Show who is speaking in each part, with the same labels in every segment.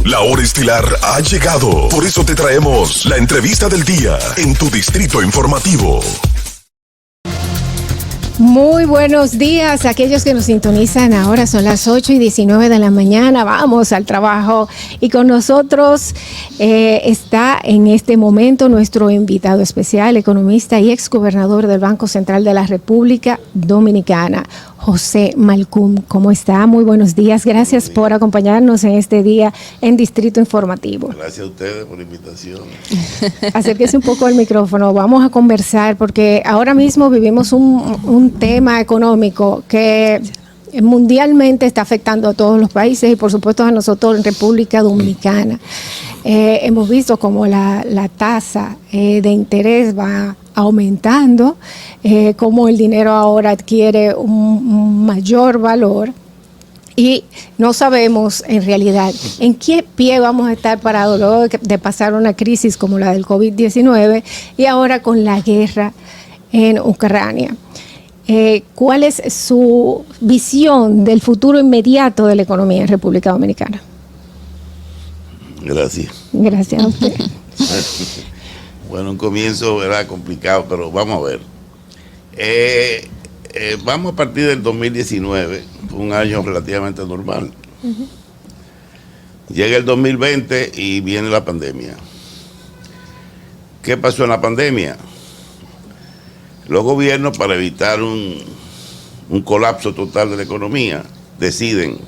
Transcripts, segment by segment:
Speaker 1: La hora estelar ha llegado. Por eso te traemos la entrevista del día en tu distrito informativo.
Speaker 2: Muy buenos días a aquellos que nos sintonizan ahora, son las 8:19 de la mañana, vamos al trabajo y con nosotros está en este momento nuestro invitado especial, economista y exgobernador del Banco Central de la República Dominicana, José Malcún. ¿Cómo está? Muy buenos días, gracias por acompañarnos en este día en Distrito Informativo.
Speaker 3: Gracias a ustedes por la invitación.
Speaker 2: Acérquese un poco al micrófono, vamos a conversar porque ahora mismo vivimos un tema económico que mundialmente está afectando a todos los países y por supuesto a nosotros en República Dominicana. Hemos visto como la tasa de interés va aumentando, como el dinero ahora adquiere un mayor valor y no sabemos en realidad en qué pie vamos a estar parados luego de pasar una crisis como la del COVID-19 y ahora con la guerra en Ucrania. ¿Cuál es su visión del futuro inmediato de la economía en República Dominicana?
Speaker 3: Gracias.
Speaker 2: Gracias a usted.
Speaker 3: Bueno, un comienzo era complicado, pero vamos a ver. Vamos a partir del 2019, fue un año relativamente normal. Llega el 2020 y viene la pandemia. ¿Qué pasó en la pandemia? Los gobiernos, para evitar un colapso total de la economía, deciden,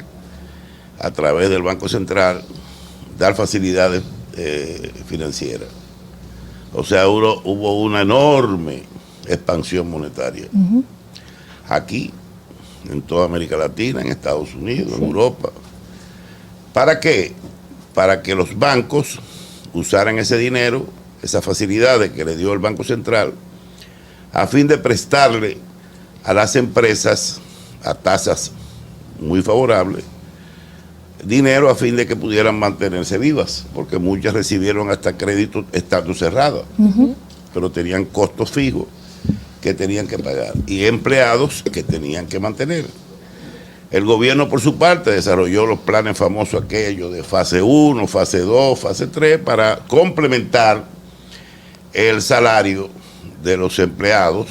Speaker 3: a través del Banco Central, dar facilidades financieras. O sea, hubo una enorme expansión monetaria. Aquí, en toda América Latina, en Estados Unidos, en Europa. ¿Para qué? Para que los bancos usaran ese dinero, esas facilidades que le dio el Banco Central, a fin de prestarle a las empresas a tasas muy favorables dinero a fin de que pudieran mantenerse vivas, porque muchas recibieron hasta créditos estando cerradas, pero tenían costos fijos que tenían que pagar y empleados que tenían que mantener. El gobierno, por su parte, desarrolló los planes famosos aquellos de fase 1, fase 2, fase 3 para complementar el salario de los empleados,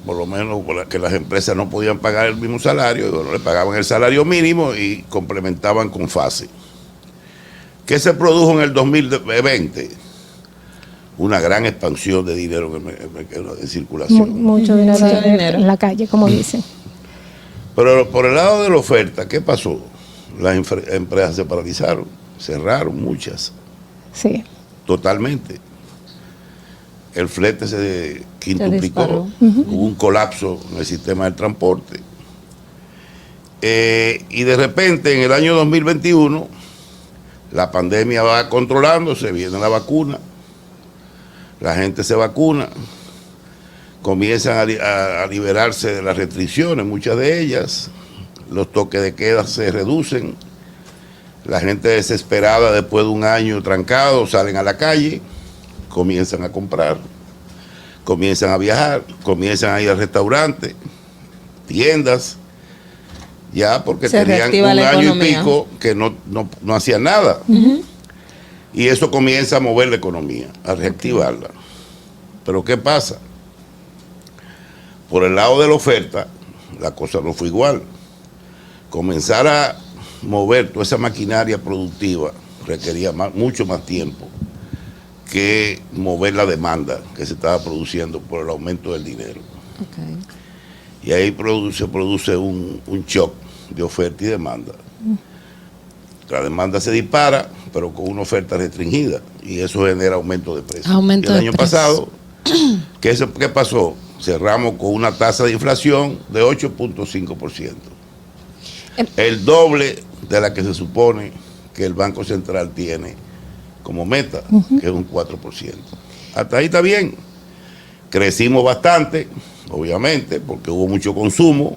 Speaker 3: por lo menos que las empresas no podían pagar el mismo salario, y bueno, le pagaban el salario mínimo y complementaban con fase. ¿Qué se produjo en el 2020? Una gran expansión de dinero en circulación.
Speaker 2: Mucho dinero en la calle, como dicen.
Speaker 3: Pero por el lado de la oferta, ¿qué pasó? Las empresas se paralizaron, cerraron muchas.
Speaker 2: Sí. Totalmente.
Speaker 3: El flete se quintuplicó, hubo un colapso en el sistema del transporte. Y de repente, en el año 2021, la pandemia va controlándose, viene la vacuna, la gente se vacuna, comienzan a liberarse de las restricciones, muchas de ellas, los toques de queda se reducen, la gente desesperada después de un año trancado salen a la calle, comienzan a comprar, comienzan a viajar, comienzan a ir al restaurante, tiendas, ya porque tenían un año y pico que no hacían nada. Y eso comienza a mover la economía, a reactivarla. Pero ¿qué pasa? Por el lado de la oferta, la cosa no fue igual. Comenzar a mover toda esa maquinaria productiva requería mucho más tiempo que mover la demanda que se estaba produciendo por el aumento del dinero. Y ahí se produce un shock de oferta y demanda. La demanda se dispara, pero con una oferta restringida, y eso genera aumento de precios. Y el año pasado, ¿qué pasó? Cerramos con una tasa de inflación de 8.5%. El doble de la que se supone que el Banco Central tiene como meta, que es un 4%. Hasta ahí está bien. Crecimos bastante, obviamente, porque hubo mucho consumo,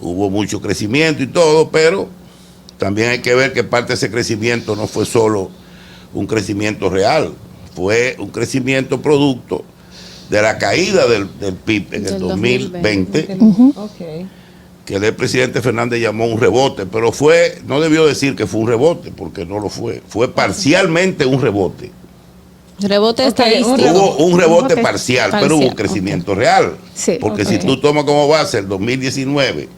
Speaker 3: hubo mucho crecimiento y todo, pero también hay que ver que parte de ese crecimiento no fue solo un crecimiento real, fue un crecimiento producto de la caída del PIB en el 2020, que el presidente Fernández llamó un rebote, pero no debió decir que fue un rebote, porque no lo fue. Fue parcialmente un rebote.
Speaker 4: Rebote estadístico.
Speaker 3: Hubo un rebote parcial, pero hubo un crecimiento real.
Speaker 2: Sí,
Speaker 3: porque si tú tomas como base el 2019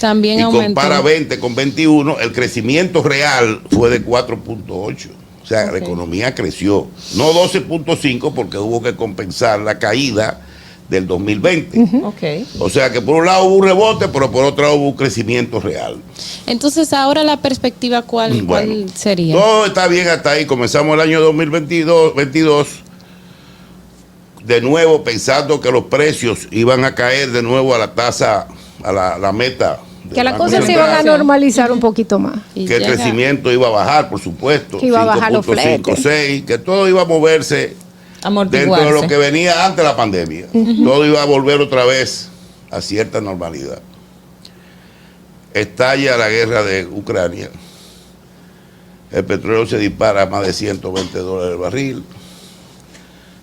Speaker 4: también
Speaker 3: y
Speaker 4: aumentó.
Speaker 3: compara 20 con 21, el crecimiento real fue de 4.8. O sea, la economía creció. No 12.5 porque hubo que compensar la caída del 2020. O sea que por un lado hubo un rebote, pero por otro lado hubo un crecimiento real.
Speaker 4: Entonces ahora la perspectiva ¿cuál sería?
Speaker 3: Todo está bien hasta ahí. Comenzamos el año 2022 de nuevo pensando que los precios iban a caer de nuevo a la tasa, a la meta.
Speaker 2: Que las cosas se iban a normalizar un poquito más.
Speaker 3: Que el crecimiento iba a bajar, por supuesto.
Speaker 2: Que iba a bajar los fletes.
Speaker 3: 6, que todo iba a moverse dentro de lo que venía antes de la pandemia. Todo iba a volver otra vez a cierta normalidad. Estalla la guerra de Ucrania. El petróleo se dispara a más de $120 el barril.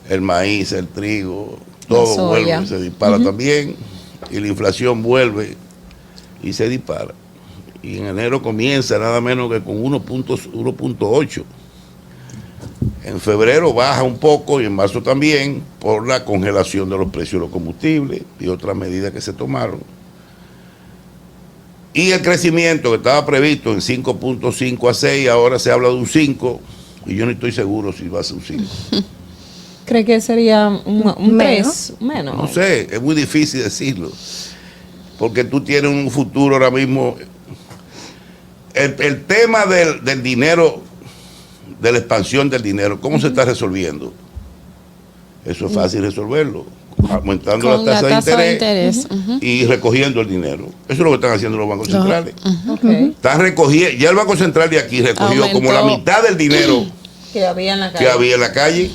Speaker 3: El maíz, el trigo, todo vuelve, se dispara también. Y la inflación vuelve y se dispara. Y en enero comienza nada menos que con 1.8. En febrero baja un poco y en marzo también por la congelación de los precios de los combustibles y otras medidas que se tomaron. Y el crecimiento que estaba previsto en 5.5 a 6, ahora se habla de un 5 y yo no estoy seguro si va a ser un 5.
Speaker 5: ¿Cree que sería un 3? Menos.
Speaker 3: No sé, es muy difícil decirlo. Porque tú tienes un futuro ahora mismo. El tema del dinero, de la expansión del dinero, ¿cómo se está resolviendo? Eso es fácil resolverlo, aumentando las tasas de interés y recogiendo el dinero. Eso es lo que están haciendo los bancos centrales. Están recogiendo, ya el Banco Central de aquí recogió como la mitad del dinero
Speaker 5: que había en la calle.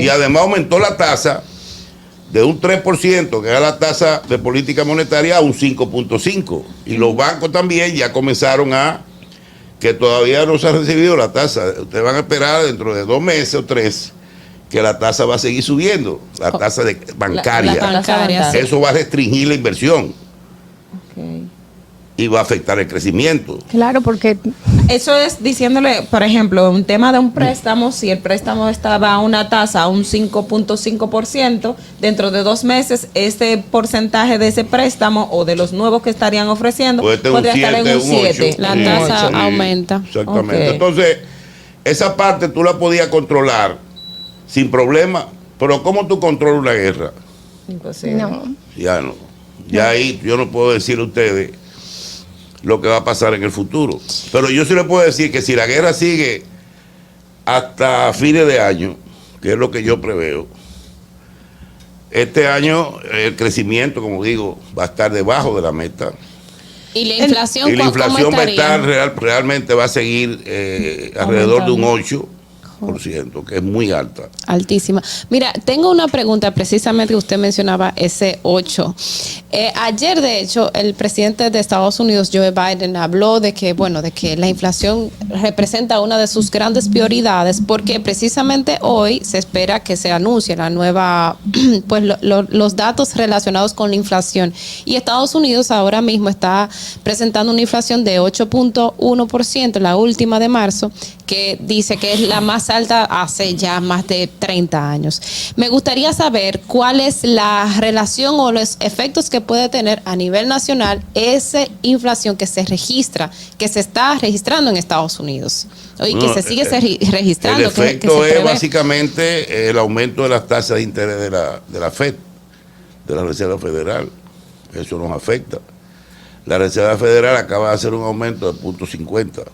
Speaker 3: Y además aumentó la tasa de un 3%, que era la tasa de política monetaria, a un 5.5%. Y los bancos también ya comenzaron que todavía no se ha recibido la tasa. Ustedes van a esperar dentro de 2 meses o 3 que la tasa va a seguir subiendo, la tasa bancaria.
Speaker 4: La bancaria.
Speaker 3: Eso va a restringir la inversión. Y va a afectar el crecimiento.
Speaker 2: Claro, porque
Speaker 5: eso es diciéndole, por ejemplo, un tema de un préstamo, si el préstamo estaba a una tasa, a un 5.5%, dentro de 2 meses, ese porcentaje de ese préstamo o de los nuevos que estarían ofreciendo podría estar en un 7.
Speaker 4: La tasa aumenta.
Speaker 3: Exactamente. Entonces, esa parte tú la podías controlar sin problema, pero ¿cómo tú controlas una guerra?
Speaker 5: Imposible.
Speaker 2: no.
Speaker 3: Ya no. Ya ahí yo no puedo decirle a ustedes lo que va a pasar en el futuro. Pero yo sí le puedo decir que si la guerra sigue hasta fines de año, que es lo que yo preveo, este año el crecimiento, como digo, va a estar debajo de la meta.
Speaker 4: ¿Y la inflación,
Speaker 3: y la inflación va a estar
Speaker 4: estaría?
Speaker 3: realmente va a seguir alrededor de un 8%, que es muy alta.
Speaker 4: Altísima. Mira, tengo una pregunta precisamente que usted mencionaba ese 8. Ayer, de hecho, el presidente de Estados Unidos, Joe Biden, habló de que la inflación representa una de sus grandes prioridades porque precisamente hoy se espera que se anuncie la nueva, pues los datos relacionados con la inflación. Y Estados Unidos ahora mismo está presentando una inflación de 8.1%, la última de marzo, que dice que es la más alta hace ya más de 30 años. Me gustaría saber cuál es la relación o los efectos que puede tener a nivel nacional esa inflación que se registra, que se está registrando en Estados Unidos y que se sigue registrando.
Speaker 3: El efecto es básicamente el aumento de las tasas de interés de la FED, de la Reserva Federal. Eso nos afecta. La Reserva Federal acaba de hacer un aumento de 0.50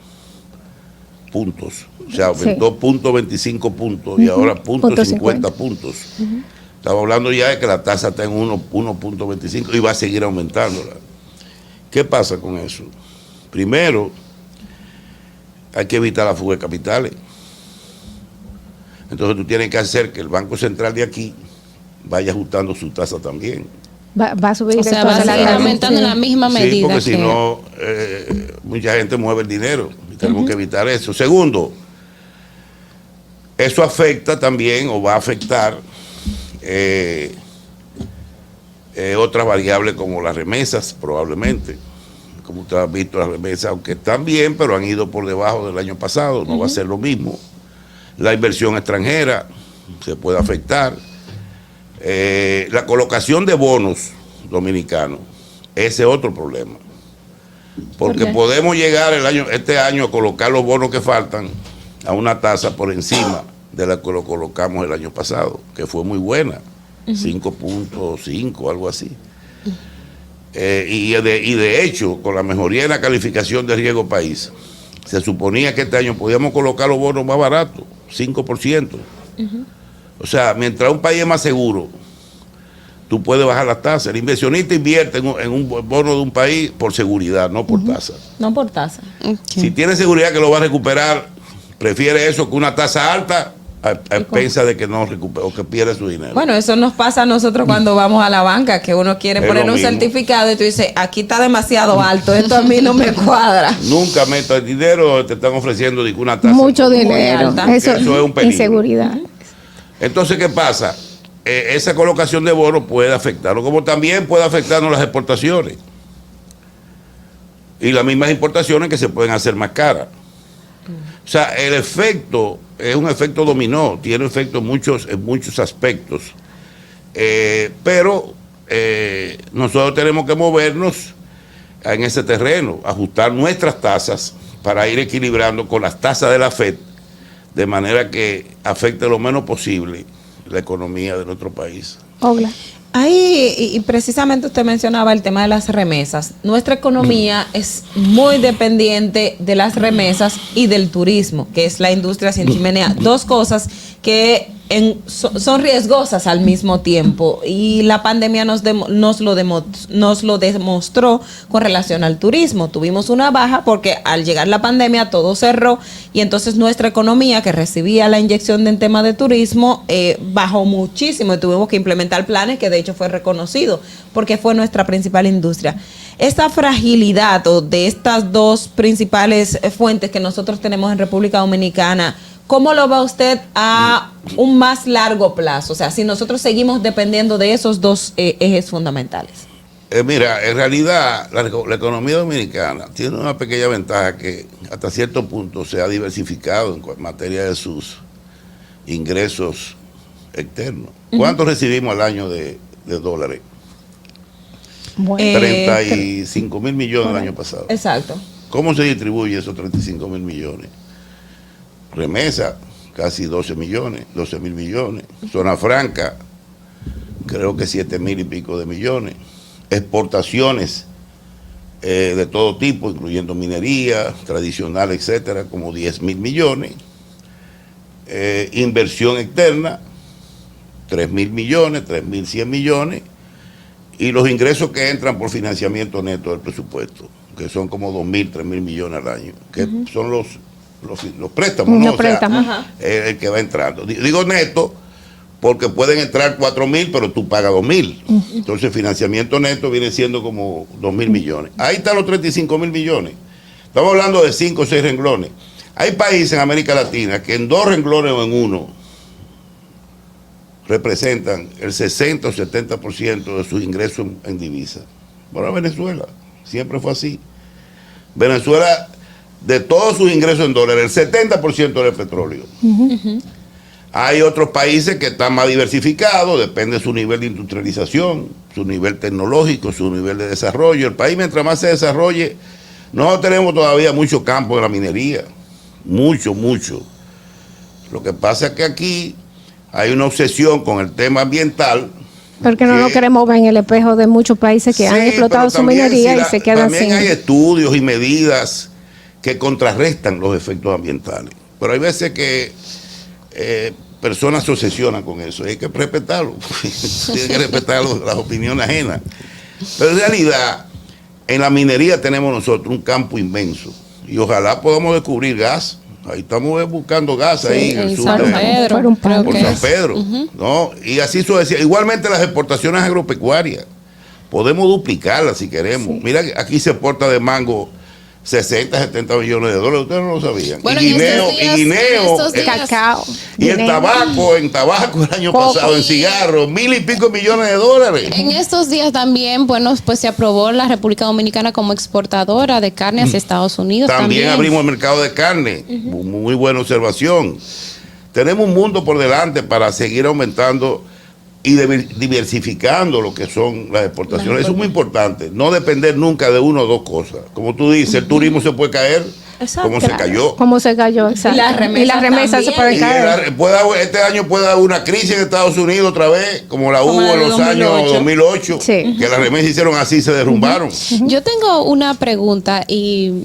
Speaker 3: puntos. O sea, aumentó 0.25 puntos y ahora 0.50 puntos. Estamos hablando ya de que la tasa está en 1.25 y va a seguir aumentándola. ¿Qué pasa con eso? Primero, hay que evitar la fuga de capitales. Entonces tú tienes que hacer que el Banco Central de aquí vaya ajustando su tasa también.
Speaker 2: Va a subir.
Speaker 4: O sea, va a seguir aumentando en la misma medida.
Speaker 3: Sí, porque si no, mucha gente mueve el dinero y tenemos que evitar eso. Segundo, eso afecta también o va a afectar Otras variables como las remesas, probablemente. Como usted ha visto, las remesas, aunque están bien, pero han ido por debajo del año pasado, no va a ser lo mismo. La inversión extranjera se puede afectar. La colocación de bonos dominicanos, ese es otro problema. Porque podemos llegar este año a colocar los bonos que faltan a una tasa por encima de la que lo colocamos el año pasado, que fue muy buena, 5.5, algo así. Y de hecho, con la mejoría en la calificación de riesgo país, se suponía que este año podíamos colocar los bonos más baratos, 5%. O sea, mientras un país es más seguro, tú puedes bajar las tasas. El inversionista invierte en un bono de un país por seguridad, no por tasa.
Speaker 5: No por tasa.
Speaker 3: Si tiene seguridad que lo va a recuperar, prefiere eso que una tasa alta a expensas de que no recupere o que pierda su dinero.
Speaker 5: Bueno, eso nos pasa a nosotros cuando vamos a la banca, que uno quiere poner un certificado y tú dices, aquí está demasiado alto, esto a mí no me cuadra.
Speaker 3: Nunca metas dinero, te están ofreciendo una tasa.
Speaker 2: Mucho dinero. Eso es un peligro. Inseguridad.
Speaker 3: Entonces, ¿qué pasa? Esa colocación de bonos puede afectarlo, como también puede afectarnos las exportaciones. Y las mismas importaciones que se pueden hacer más caras. O sea, el efecto es un efecto dominó, tiene efecto en muchos aspectos. Pero nosotros tenemos que movernos en ese terreno, ajustar nuestras tasas para ir equilibrando con las tasas de la FED, de manera que afecte lo menos posible la economía de nuestro país.
Speaker 2: Hola.
Speaker 5: Ahí, y precisamente usted mencionaba el tema de las remesas. Nuestra economía es muy dependiente de las remesas y del turismo, que es la industria sin chimenea. Dos cosas que son riesgosas al mismo tiempo, y la pandemia nos lo demostró con relación al turismo. Tuvimos una baja porque al llegar la pandemia todo cerró, y entonces nuestra economía, que recibía la inyección en tema de turismo, bajó muchísimo, y tuvimos que implementar planes que de hecho fue reconocido porque fue nuestra principal industria. Esta fragilidad de estas dos principales fuentes que nosotros tenemos en República Dominicana, ¿cómo lo va usted a un más largo plazo? O sea, si nosotros seguimos dependiendo de esos dos ejes fundamentales.
Speaker 3: Mira, en realidad la economía dominicana tiene una pequeña ventaja, que hasta cierto punto se ha diversificado en materia de sus ingresos externos. ¿Cuánto recibimos al año de dólares?
Speaker 2: Bueno,
Speaker 3: 35 mil millones el año pasado.
Speaker 5: Exacto.
Speaker 3: ¿Cómo se distribuye esos 35 mil millones? Remesa, casi 12 mil millones. Zona franca, creo que 7 mil y pico de millones. Exportaciones de todo tipo, incluyendo minería, tradicional, etcétera, como 10 mil millones. Inversión externa, 3 mil millones, 3 mil 100 millones. Y los ingresos que entran por financiamiento neto del presupuesto, que son como 2 mil, 3 mil millones al año, que son los préstamos, ¿no?
Speaker 2: Préstamos.
Speaker 3: O sea, el que va entrando. Digo neto porque pueden entrar 4 mil, pero tú pagas 2 mil. Entonces, financiamiento neto viene siendo como 2 mil millones. Ahí están los 35 mil millones. Estamos hablando de 5 o 6 renglones. Hay países en América Latina que en 2 renglones o en uno representan el 60 o 70% de sus ingresos en divisas. Bueno, Venezuela siempre fue así. Venezuela, de todos sus ingresos en dólares, el 70% del petróleo. Hay otros países que están más diversificados, depende de su nivel de industrialización, su nivel tecnológico, su nivel de desarrollo. El país, mientras más se desarrolle, no tenemos todavía mucho campo de la minería, mucho. Lo que pasa es que aquí hay una obsesión con el tema ambiental.
Speaker 2: Porque no nos queremos ver en el espejo de muchos países que han explotado su minería y se quedan sin.
Speaker 3: También hay estudios y medidas que contrarrestan los efectos ambientales. Pero hay veces que personas se obsesionan con eso. Hay que respetarlo. Tienen que respetar las opiniones ajenas. Pero en realidad, en la minería tenemos nosotros un campo inmenso. Y ojalá podamos descubrir gas. Ahí estamos buscando gas, sí, ahí en el sur
Speaker 4: San Pedro,
Speaker 3: por San Pedro, ¿no? Y así sucesivamente. Igualmente las exportaciones agropecuarias. Podemos duplicarlas si queremos. Sí. Mira, aquí se exporta de mango 60, 70 millones de dólares. Ustedes no lo sabían.
Speaker 4: Bueno,
Speaker 3: y
Speaker 4: en
Speaker 3: guineo,
Speaker 4: estos días-
Speaker 3: y guineo,
Speaker 4: en estos días-
Speaker 2: Cacao.
Speaker 3: y el
Speaker 2: guineo.
Speaker 3: en tabaco el año
Speaker 2: Poco.
Speaker 3: pasado, en cigarros, 1,000 y pico millones de dólares.
Speaker 4: En estos días también, bueno, pues se aprobó la República Dominicana como exportadora de carne hacia Estados Unidos.
Speaker 3: También abrimos el mercado de carne. Muy buena observación. Tenemos un mundo por delante para seguir aumentando y diversificando lo que son las exportaciones. Eso es muy importante. No depender nunca de una o dos cosas. Como tú dices, el turismo se puede caer,
Speaker 5: Exacto.
Speaker 3: como se cayó.
Speaker 2: ¿Cómo se cayó? Exacto.
Speaker 5: Y las remesas
Speaker 2: se
Speaker 5: también.
Speaker 2: pueden
Speaker 3: Y
Speaker 2: caer.
Speaker 3: este año puede haber una crisis en Estados Unidos otra vez, como la
Speaker 5: Como
Speaker 3: hubo
Speaker 5: la
Speaker 3: en
Speaker 5: de
Speaker 3: los años 2008,
Speaker 2: Sí.
Speaker 3: que las remesas hicieron así, se derrumbaron.
Speaker 4: Yo tengo una pregunta y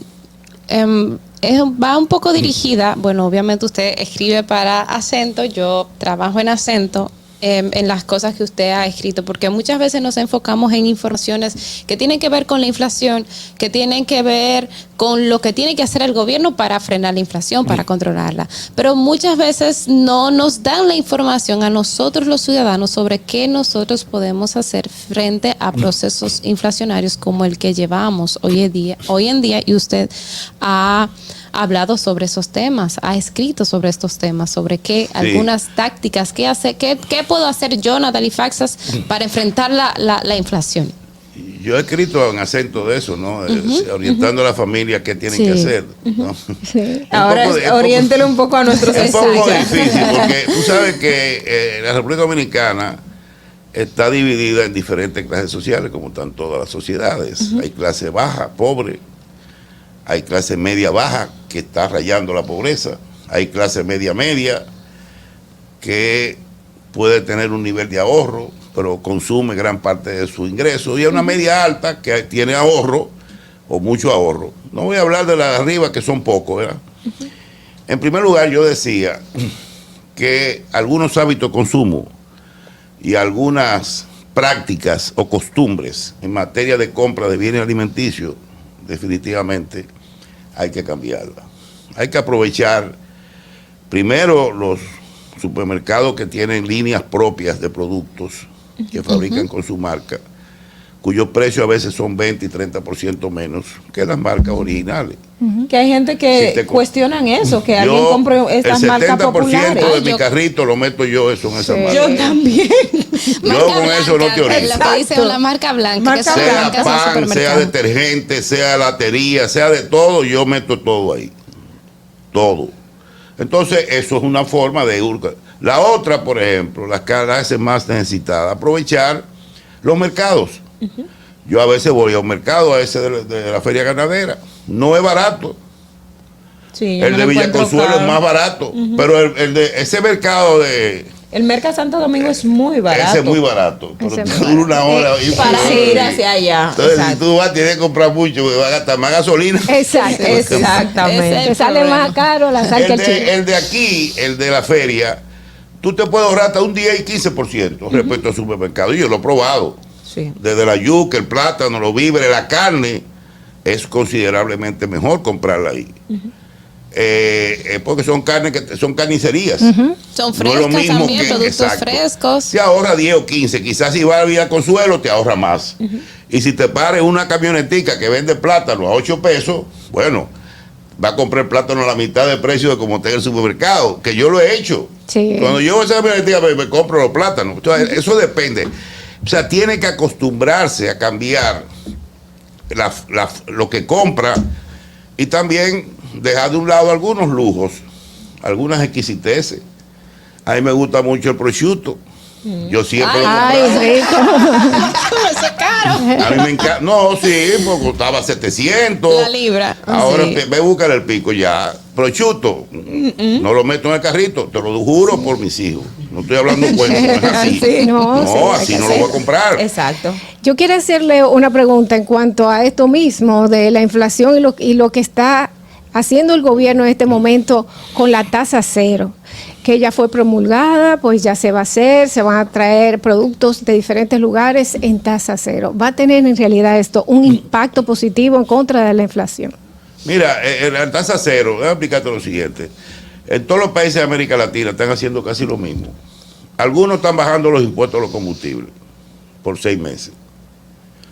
Speaker 4: va un poco dirigida. Bueno, obviamente usted escribe para Acento, yo trabajo en Acento. En las cosas que usted ha escrito, porque muchas veces nos enfocamos en informaciones que tienen que ver con la inflación, que tienen que ver con lo que tiene que hacer el gobierno para frenar la inflación, para controlarla. Pero muchas veces no nos dan la información a nosotros los ciudadanos sobre qué nosotros podemos hacer frente a procesos inflacionarios como el que llevamos hoy en día, y usted ha hablado sobre esos temas, ha escrito sobre estos temas, sobre algunas tácticas, qué puedo hacer yo, Natalie Faxas, para enfrentar la inflación.
Speaker 3: Yo he escrito en Acento de eso, ¿no? Orientando a la familia qué tienen que hacer, ¿no?
Speaker 2: Sí.
Speaker 5: Ahora oriéntelo un poco a nuestros
Speaker 3: Es un poco
Speaker 5: ensayos.
Speaker 3: difícil, porque tú sabes que la República Dominicana está dividida en diferentes clases sociales, como están todas las sociedades. Hay clase baja, pobre. Hay clase media baja, que está rayando la pobreza. Hay clase media media, que puede tener un nivel de ahorro, pero consume gran parte de su ingreso. Y hay una media alta que tiene ahorro, o mucho ahorro. No voy a hablar de la de arriba, que son pocos, ¿verdad? En primer lugar, yo decía que algunos hábitos de consumo y algunas prácticas o costumbres en materia de compra de bienes alimenticios, definitivamente hay que cambiarla. Hay que aprovechar primero los supermercados que tienen líneas propias de productos que fabrican con su marca, cuyos precios a veces son 20 y 30% menos que las marcas originales.
Speaker 5: Que hay gente que
Speaker 3: Si te
Speaker 5: cuestionan eso, que alguien
Speaker 3: Yo,
Speaker 5: compre estas marcas
Speaker 3: el 70%
Speaker 5: populares.
Speaker 3: de mi carrito lo meto yo eso en esa marca.
Speaker 5: Yo también.
Speaker 3: Yo con eso no te
Speaker 4: Lo
Speaker 3: oriento.
Speaker 4: que dice la marca blanca,
Speaker 5: Marca
Speaker 4: que son
Speaker 3: Sea
Speaker 4: blancas en
Speaker 3: pan, sea
Speaker 4: supermercados.
Speaker 3: detergente, sea latería, sea de todo, yo meto todo ahí. Todo. Entonces, eso es una forma de... La otra, por ejemplo, las clases más necesitadas, aprovechar los mercados. Yo a veces voy a un mercado, a ese de la feria ganadera. No es barato.
Speaker 5: Sí, yo
Speaker 3: El
Speaker 5: me
Speaker 3: de
Speaker 5: lo encuentro
Speaker 3: Villaconsuelo es
Speaker 5: caro.
Speaker 3: más barato. Pero el de ese mercado de...
Speaker 5: El Mercado Santo Domingo es muy barato.
Speaker 3: Ese es muy barato. Pero
Speaker 2: Ese es
Speaker 3: te
Speaker 2: muy
Speaker 3: dura una hora.
Speaker 5: Para ir hacia allá.
Speaker 3: Entonces, si
Speaker 5: Exacto.
Speaker 3: tú vas, tienes que comprar mucho, porque va a gastar más gasolina.
Speaker 2: Exacto.
Speaker 5: Exactamente.
Speaker 2: Te sale más caro la sal que el chile.
Speaker 3: El de aquí, el de la feria, tú te puedes ahorrar hasta un 10 y 15% respecto al supermercado. Y yo lo he probado.
Speaker 5: Sí.
Speaker 3: Desde la yuca, el plátano, los víveres, la carne, es considerablemente mejor comprarla ahí. Porque son carnes que son carnicerías.
Speaker 4: Son
Speaker 3: No es lo
Speaker 4: frescas
Speaker 3: mismo
Speaker 4: también, productos
Speaker 3: exacto.
Speaker 4: frescos.
Speaker 3: Se ahorra 10 o 15. Quizás si va a Villa Consuelo te ahorra más. Y si te pares una camionetica que vende plátano a 8 pesos, bueno, va a comprar plátano a la mitad del precio de como está en el supermercado, que yo lo he hecho.
Speaker 2: Sí.
Speaker 3: Cuando yo voy a esa camionetica me compro los plátanos. Entonces, eso depende. O sea, tiene que acostumbrarse a cambiar lo que compra y también dejar de un lado algunos lujos, algunas exquisiteces. A mí me gusta mucho el prosciutto. Yo siempre lo compraba.
Speaker 2: Ay, rico.
Speaker 4: Eso es caro.
Speaker 3: A mí me encanta. No, sí, porque costaba 700.
Speaker 4: La libra.
Speaker 3: Ahora
Speaker 4: Sí.
Speaker 3: ve a buscar el pico ya. Prosciutto, no lo meto en el carrito, te lo juro por mis hijos. No estoy hablando un cuento, no es así.
Speaker 5: Sí.
Speaker 2: No, sí, hay
Speaker 3: así
Speaker 2: que
Speaker 3: no lo voy a comprar.
Speaker 5: Exacto.
Speaker 2: Yo quiero hacerle una pregunta en cuanto a esto mismo de la inflación y lo que está haciendo el gobierno en este momento con la tasa cero, que ya fue promulgada, pues ya se va a hacer, se van a traer productos de diferentes lugares en tasa cero. ¿Va a tener en realidad esto un impacto positivo en contra de la inflación?
Speaker 3: Mira, la tasa cero, voy a explicarte lo siguiente. En todos los países de América Latina están haciendo casi lo mismo. Algunos están bajando los impuestos a los combustibles por 6 meses.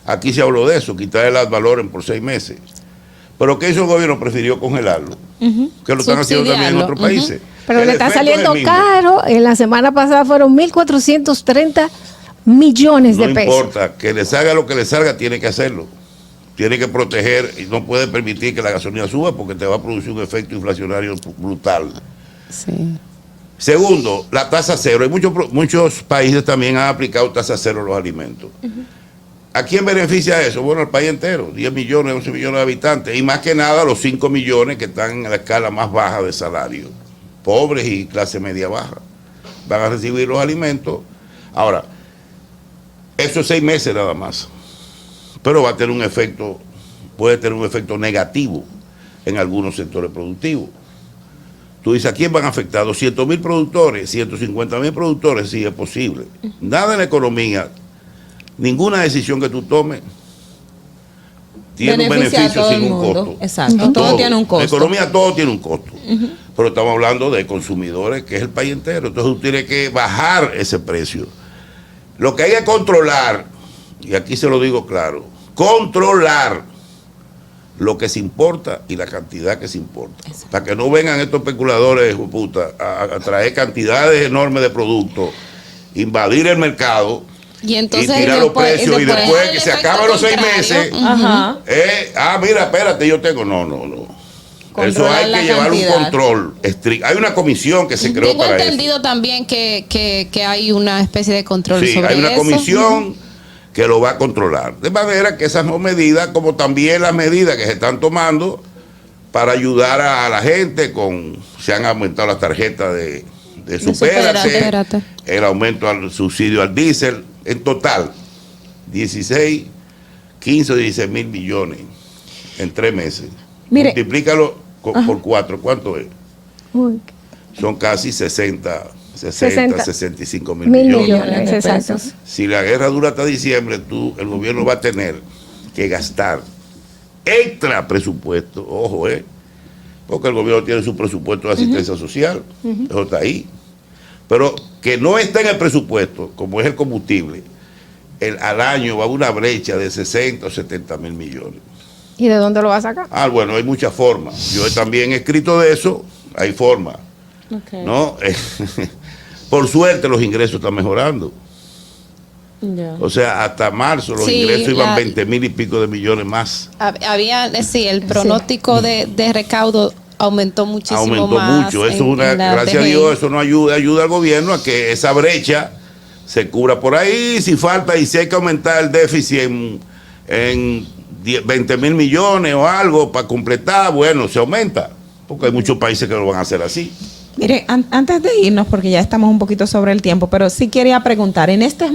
Speaker 3: Aquí se habló de eso, quitar el ad valorem por 6 meses. Pero ¿qué hizo el gobierno? Prefirió congelarlo, que lo están haciendo también en otros países.
Speaker 2: Pero
Speaker 3: El
Speaker 2: le está
Speaker 3: efecto es el
Speaker 2: saliendo
Speaker 3: mismo.
Speaker 2: caro. En la semana pasada fueron 1.430 millones de
Speaker 3: No
Speaker 2: pesos.
Speaker 3: importa, que le salga lo que le salga, tiene que hacerlo. Tiene que proteger y no puede permitir que la gasolina suba porque te va a producir un efecto inflacionario brutal.
Speaker 4: Sí.
Speaker 3: Segundo, la tasa cero. Hay muchos países también han aplicado tasa cero a los alimentos. ¿A quién beneficia eso? Bueno, al país entero, 10 millones, 11 millones de habitantes, y más que nada los 5 millones que están en la escala más baja de salario, pobres y clase media baja, van a recibir los alimentos. Ahora, eso es 6 meses nada más, pero va a tener un efecto, puede tener un efecto negativo en algunos sectores productivos. Tú dices, ¿a quién van a afectar? 200.000 productores, 150.000 productores, sí es posible. Nada en la economía, ninguna decisión que tú tomes tiene un
Speaker 5: Beneficia a
Speaker 3: beneficio
Speaker 5: todo
Speaker 3: sin
Speaker 5: el
Speaker 3: un
Speaker 5: mundo.
Speaker 3: costo.
Speaker 5: Exacto, todo tiene un costo.
Speaker 3: La economía todo tiene un costo. Pero estamos hablando de consumidores, que es el país entero. Entonces tú tienes que bajar ese precio. Lo que hay que controlar, y aquí se lo digo claro, controlar lo que se importa y la cantidad que se importa. Para que no vengan estos especuladores, hijo de puta, a traer cantidades enormes de productos, invadir el mercado
Speaker 4: Y
Speaker 3: y
Speaker 4: entonces
Speaker 3: tirar los precios y después que se acaban los 6 meses,
Speaker 5: Ajá.
Speaker 3: mira, espérate, yo tengo. No. Eso
Speaker 5: Controlar
Speaker 3: hay
Speaker 5: la
Speaker 3: que llevar un
Speaker 5: cantidad.
Speaker 3: control estricto. Hay una comisión que se creó
Speaker 4: Tengo
Speaker 3: para
Speaker 4: entendido
Speaker 3: eso.
Speaker 4: también que hay una especie de control
Speaker 3: Sí,
Speaker 4: sobre
Speaker 3: hay una
Speaker 4: eso.
Speaker 3: comisión que lo va a controlar. De manera que esas medidas, como también las medidas que se están tomando para ayudar a la gente, se han aumentado las tarjetas de Supérate,
Speaker 4: Supérate.
Speaker 3: el aumento al subsidio al diésel, en total 15 o 16 mil millones en 3 meses.
Speaker 5: Mire.
Speaker 3: Multiplícalo por 4, ¿cuánto es?
Speaker 2: Uy,
Speaker 3: Son casi 65 mil
Speaker 2: mil
Speaker 3: millones.
Speaker 2: millones,
Speaker 5: de
Speaker 2: exacto.
Speaker 5: pesos.
Speaker 3: Si la guerra dura hasta diciembre, el gobierno va a tener que gastar extra presupuesto, ojo, porque el gobierno tiene su presupuesto de asistencia social, eso está ahí. Pero que no está en el presupuesto, como es el combustible, al año va a haber una brecha de 60 o 70 mil millones.
Speaker 2: ¿Y de dónde lo va a sacar?
Speaker 3: Bueno, hay muchas formas. Yo también he escrito de eso, hay formas.
Speaker 5: Okay.
Speaker 3: ¿No? Por suerte los ingresos están mejorando.
Speaker 5: Ya.
Speaker 3: O sea, hasta marzo los
Speaker 4: Sí,
Speaker 3: ingresos iban 20.000 y pico de millones más.
Speaker 4: Había, sí, el pronóstico de recaudo aumentó muchísimo
Speaker 3: Aumentó
Speaker 4: más.
Speaker 3: mucho. Eso
Speaker 4: en la
Speaker 3: gracias a
Speaker 4: DGI.
Speaker 3: Dios, eso no ayuda al gobierno a que esa brecha se cubra por ahí. Si falta y si hay que aumentar el déficit en 20.000 millones o algo para completar, bueno, se aumenta. Porque hay muchos países que lo van a hacer así.
Speaker 5: Mire, antes de irnos, porque ya estamos un poquito sobre el tiempo, pero sí quería preguntar, en este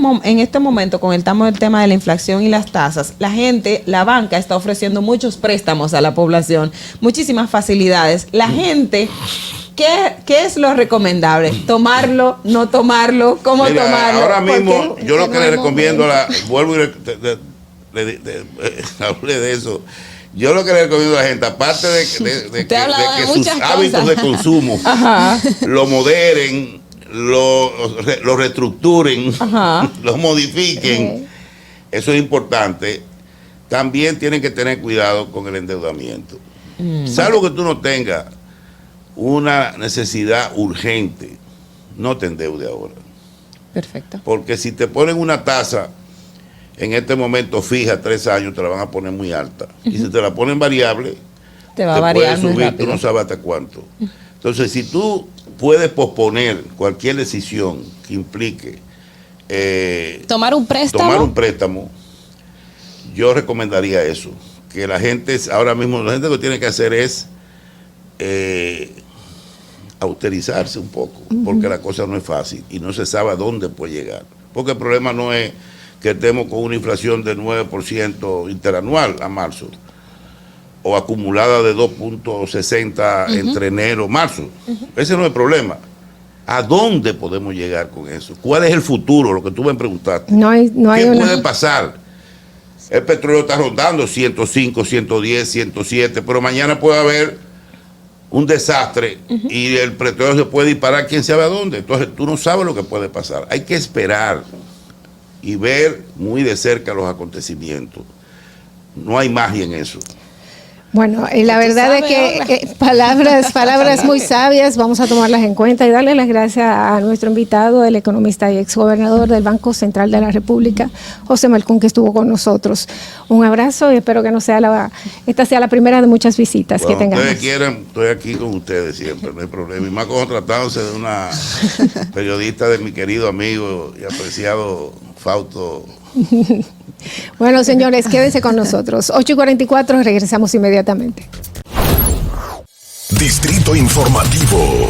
Speaker 5: momento, con el tema de la inflación y las tasas, la banca está ofreciendo muchos préstamos a la población, muchísimas facilidades. La gente, ¿qué es lo recomendable? ¿Tomarlo? ¿No tomarlo? ¿Cómo
Speaker 3: Mira,
Speaker 5: tomarlo?
Speaker 3: ahora mismo,
Speaker 5: Porque
Speaker 3: yo lo que
Speaker 5: no
Speaker 3: le
Speaker 5: hay
Speaker 3: recomiendo,
Speaker 5: momento.
Speaker 3: vuelvo y hablé de eso. Yo lo que le recomiendo a la gente, aparte de
Speaker 4: Usted ha hablado de
Speaker 3: que sus
Speaker 4: muchas
Speaker 3: hábitos
Speaker 4: cosas.
Speaker 3: de consumo
Speaker 5: Ajá.
Speaker 3: lo moderen, lo reestructuren,
Speaker 5: Ajá.
Speaker 3: lo modifiquen, eso es importante. También tienen que tener cuidado con el endeudamiento. Salvo que tú no tengas una necesidad urgente, no te endeude ahora.
Speaker 5: Perfecto.
Speaker 3: Porque si te ponen una tasa en este momento fija, 3 años, te la van a poner muy alta. Y si te la ponen variable,
Speaker 5: Te va a variar
Speaker 3: puede
Speaker 5: muy
Speaker 3: subir,
Speaker 5: rápido.
Speaker 3: tú no sabes hasta cuánto. Entonces, si tú puedes posponer cualquier decisión que implique
Speaker 4: Tomar un préstamo.
Speaker 3: yo recomendaría eso. Que la gente, ahora mismo, la gente lo que tiene que hacer es austerizarse un poco, porque la cosa no es fácil y no se sabe a dónde puede llegar. Porque el problema no es que estemos con una inflación de 9% interanual a marzo, o acumulada de 2.60 entre enero y marzo. Ese no es el problema. ¿A dónde podemos llegar con eso? ¿Cuál es el futuro? Lo que tú me preguntaste.
Speaker 2: No hay
Speaker 3: ¿Qué
Speaker 2: una...
Speaker 3: puede pasar? El petróleo está rondando 105, 110, 107, pero mañana puede haber un desastre y el petróleo se puede disparar quién sabe a dónde. Entonces tú no sabes lo que puede pasar. Hay que esperar y ver muy de cerca los acontecimientos. No hay magia en eso.
Speaker 2: Bueno, la verdad es que palabras muy sabias, vamos a tomarlas en cuenta y darle las gracias a nuestro invitado, el economista y exgobernador del Banco Central de la República, José Malcún, que estuvo con nosotros. Un abrazo y espero que esta sea la primera de muchas visitas que tengamos.
Speaker 3: Ustedes quieran, estoy aquí con ustedes siempre, no hay problema. Y más cuando tratándose de una periodista de mi querido amigo y apreciado Fausto.
Speaker 2: Bueno, señores, quédense con nosotros. 8:44, regresamos inmediatamente.
Speaker 1: Distrito Informativo.